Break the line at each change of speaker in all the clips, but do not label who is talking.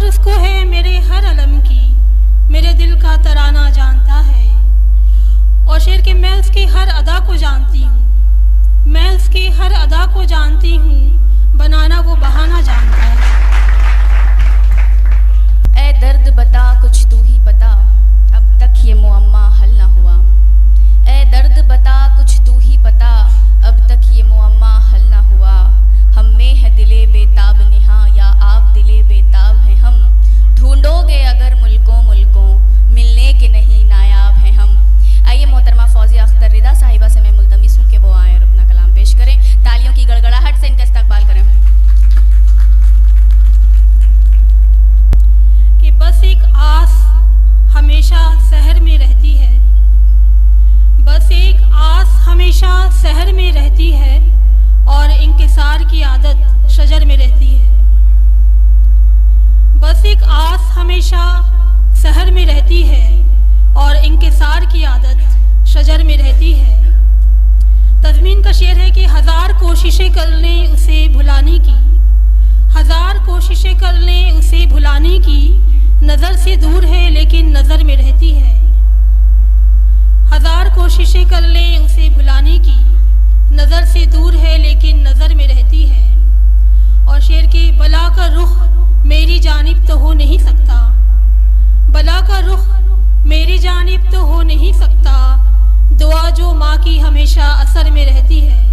उसको है मेरे हर अलम की, मेरे दिल का तराना जानता है। और शेर के मैं उसकी हर अदा को जानती हूँ, मैं उसकी हर अदा को जानती हूँ, बनाना वो बहाना जानता है।
ऐ दर्द बता कुछ तू ही पता, अब तक ये मुअम्मा हल ना हुआ। ऐ दर्द बता कुछ तू ही पता, अब तक ये मुअम्मा हल ना हुआ। हम में है दिले बेताब निहा, या आप दिले बेताब हैं हम। ढूंढोगे अगर मुल्कों मुल्कों, मिलने के नहीं नायाब हैं हम। आइए मोहतरमा फौजिया अख्तर रिदा साहिबा से मैं मुल्तमिस हूँ कि वो आए और अपना कलाम पेश करें। तालियों की गड़गड़ाहट से इनका इस्तकबाल करें।
कि बस एक आस हमेशा शहर में रहती है, बस एक आस हमेशा शहर में रहती है, और इंकिसार की आदत शजर में रहती है। बस एक आस हमेशा शहर में रहती है, और इंकिसार की आदत शजर में रहती है। तज़मीन का शेर है कि हज़ार कोशिशें कर लें उसे भुलाने की, हज़ार कोशिशें कर लें उसे भुलाने की, नज़र से दूर है लेकिन नज़र में रहती है। हज़ार कोशिशें कर लें उसे भुलाने की, नज़र से दूर है लेकिन नज़र में रहती है। और शेर के बला का रुख मेरी जानिब तो हो नहीं सकता, बला का रुख मेरी जानिब तो हो नहीं सकता, दुआ जो माँ की हमेशा असर में रहती है।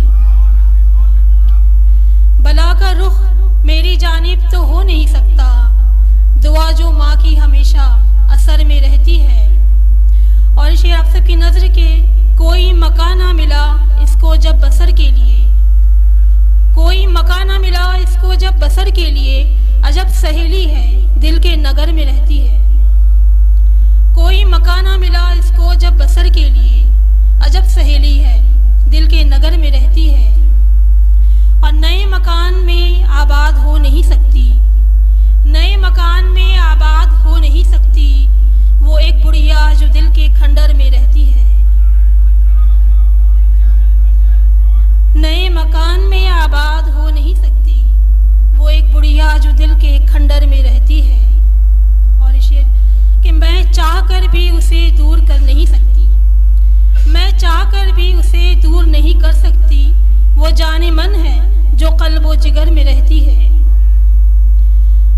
बला का रुख मेरी जानिब तो हो नहीं सकता, दुआ जो माँ की हमेशा असर में रहती है। और शेर आप सबकी नज़र के कोई मकान ना मिला इसको जब बसर के लिए, कोई मकान ना मिला इसको जब बसर के लिए, अजब सहेली है दिल के नगर में रहती है। कोई मकान ना मिला इसको जब बसर के लिए, अजब सहेली है दिल के नगर में रहती है। और नए मकान में आबाद हो नहीं सकती, नए मकान में आबाद हो नहीं सकती, वो एक बुढ़िया जो दिल के खंडर में रहती है। नए मकान में आबाद हो नहीं सकती, वो एक बुढ़िया जो दिल के खंडर में रहती है। और शेर कि मैं चाह कर भी उसे दूर कर नहीं सकती, मैं चाह कर भी उसे दूर नहीं कर सकती, वो जाने मन है जो कल्बो जिगर में रहती है।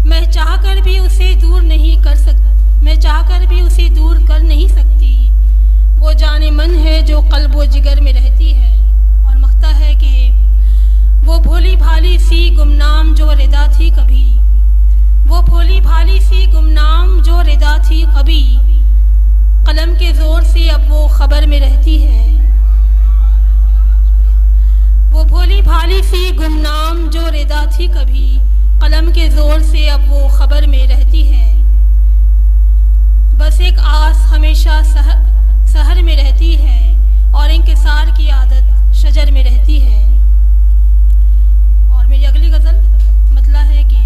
मैं चाह कर भी उसे दूर नहीं कर सकती, मैं चाह कर भी उसे दूर कर नहीं सकती, वो जाने मन है जो कल्बो जिगर में रहती है। और मख्ता है कि वो भोली भाली सी गुमनाम जो रिदा थी कभी, वो भोली भाली सी गुमनाम जो रिदा थी कभी, कलम के जोर से अब वो खबर में रहती है। वो भोली भाली सी गुमनाम जो रिदा थी कभी, कलम के जोर से अब वो खबर में रहती है। बस एक आस हमेशा शहर में रहती है, और इंकिसार की आदत शजर में रहती है। और मेरी अगली गज़ल मतला है कि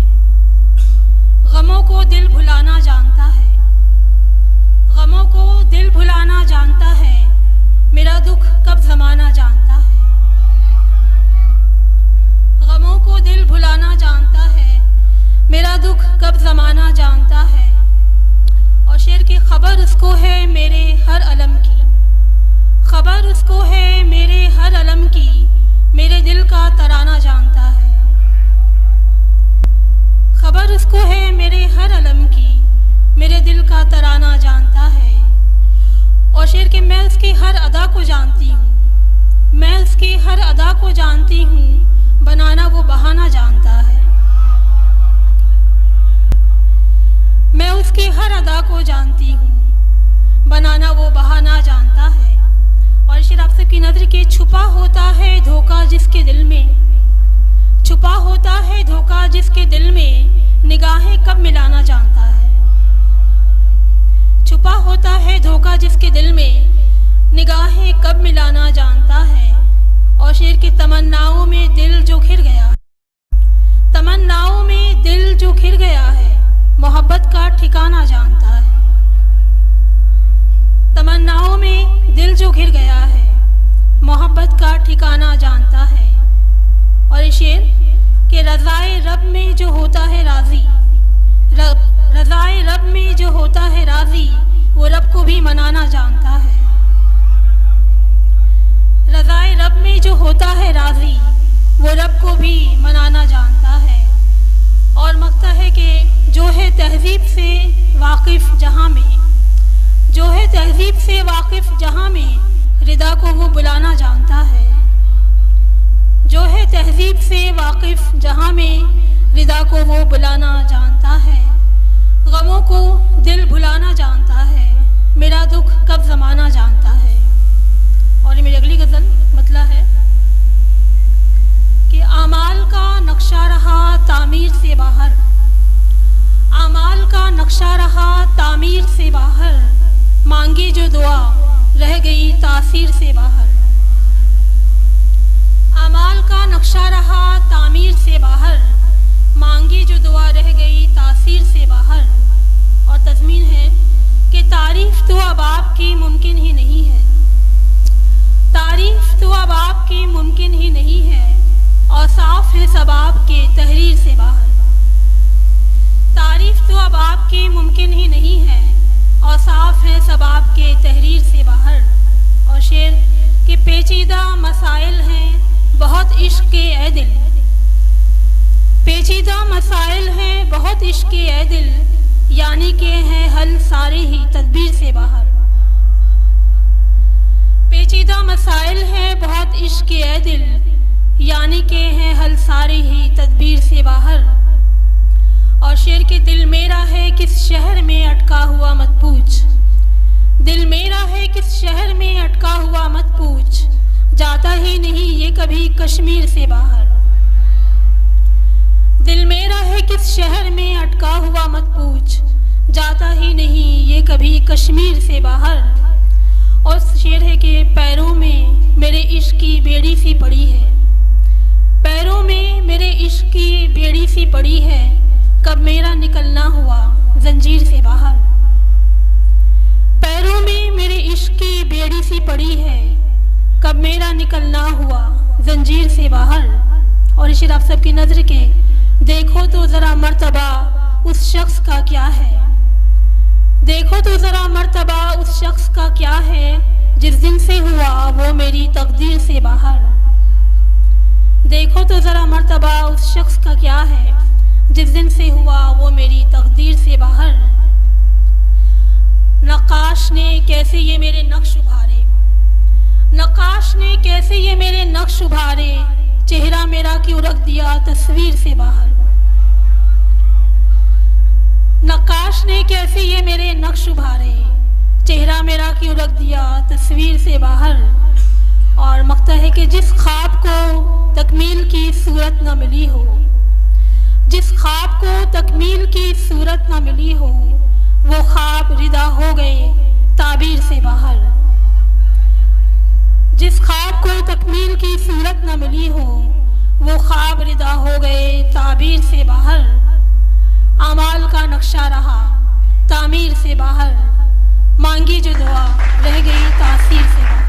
गमों को दिल भुलाना जानता है, गमों को दिल भुलाना जानता है, मेरा दुख कब ज़माना जानता है। गमों को दिल भुलाना जानता है, मेरा दुख कब ज़माना जानता है। और शेर की खबर उसको है मेरे हर अलम की, खबर उसको है मेरे हर अलम की, मेरे दिल का तराना जानता है। खबर उसको है मेरे हर अलम की, मेरे दिल का तराना जानता है। और शेर के मैं उसकी हर अदा को जानती हूँ, मैं उसकी हर अदा को जानती हूँ, बनाना वो बहाना जानता है। मैं उसकी हर अदा को जानती हूँ, बनाना वो बहाना जानता है। और शेर आप सबकी नज़र के छुपा होता है धोखा जिसके दिल में, छुपा होता है धोखा जिसके दिल में, निगाहें कब मिलाना जानता है। छुपा होता है धोखा जिसके दिल में, निगाहें कब मिलाना जानता है। और शेर की तमन्नाओं में दिल जो घिर गया, तमन्नाओं में दिल जो घिर गया है, मोहब्बत का ठिकाना जानता है। तमन्नाओं में दिल जो घिर गया है, मोहब्बत का ठिकाना जानता है। और शेर के रज़ाए रब में जो होता है राज़ी, तहजीब से वाकिफ जहां में, जो है तहजीब से वाकिफ जहां में, रिदा को वो बुलाना जानता है। जो है तहजीब से वाकिफ जहां में, रिदा को वो बुलाना जानता है। गमों को दिल भुलाना जानता है, मेरा दुख कब ज़माना जानता है। और ये मेरी अगली गज़ल मतला है कि आमाल का नक्शा रहा तामीर से बाहर, आमाल का नक्शा रहा तामीर से बाहर, मांगी जो दुआ रह गई तासीर से बाहर। आमाल का नक्शा रहा तामीर से बाहर, मांगी जो दुआ रह गई तासीर से बाहर। और तज़मीन है कि तारीफ़ तो अब आपकी मुमकिन ही नहीं है, तारीफ़ तो अब आपकी मुमकिन ही नहीं है, और साफ है सब आपके तहरीर से बाहर। तारीफ़ तो अब आपकी मुमकिन ही नहीं है, और साफ है सब आपके तहरीर से बाहर। और शेर के पेचीदा मसाइल हैं बहुत इश्क के ए दिल, पेचीदा मसाइल हैं बहुत इश्क के ए दिल, यानी के हैं हल सारे ही तदबीर से बाहर। पेचीदा मसाइल हैं बहुत इश्क के ए दिल, यानी के हैं हल सारे ही तदबीर से बाहर। और शेर के दिल मेरा है किस शहर में अटका हुआ मत पूछ, दिल मेरा है किस शहर में अटका हुआ मत पूछ, जाता ही नहीं ये कभी कश्मीर से बाहर। दिल मेरा है किस शहर में अटका हुआ मत पूछ, जाता ही नहीं ये कभी कश्मीर से बाहर। और शेर है कि पैरों में मेरे इश्क की बेड़ी सी पड़ी है, पैरों में मेरे इश्क की बेड़ी सी पड़ी है, कब मेरा निकलना हुआ जंजीर से बाहर। पैरों में मेरे इश्क की बेड़ी सी पड़ी है, कब मेरा निकलना हुआ जंजीर से बाहर। और ये शेर आप सबकी नज़र के देखो तो ज़रा मर्तबा उस शख्स का क्या है, देखो तो ज़रा मर्तबा उस शख्स का क्या है, जिस दिन से हुआ वो मेरी तकदीर से बाहर। देखो तो ज़रा मर्तबा उस शख्स का क्या है, जिस दिन से हुआ वो मेरी तकदीर से बाहर। नक्काश ने कैसे ये मेरे नक्श उभारे, नक्काश ने कैसे ये मेरे नक्श उभारे, चेहरा मेरा क्यों रख दिया तस्वीर से बाहर। नक्काश ने कैसे ये मेरे नक्श उभारे, चेहरा मेरा क्यों रख दिया तस्वीर से बाहर। और मकता है कि जिस ख्वाब को तकमील की सूरत न मिली हो, जिस ख्वाब को तकमील की सूरत न मिली हो, वो ख्वाब रिदा हो गए ताबीर से बाहर। जिस ख्वाब को तकमील की सूरत न मिली हो, वो ख्वाब रिदा हो गए ताबीर से बाहर। आमाल का नक्शा रहा तामीर से बाहर, मांगी जो दुआ रह गई तासीर से बाहर।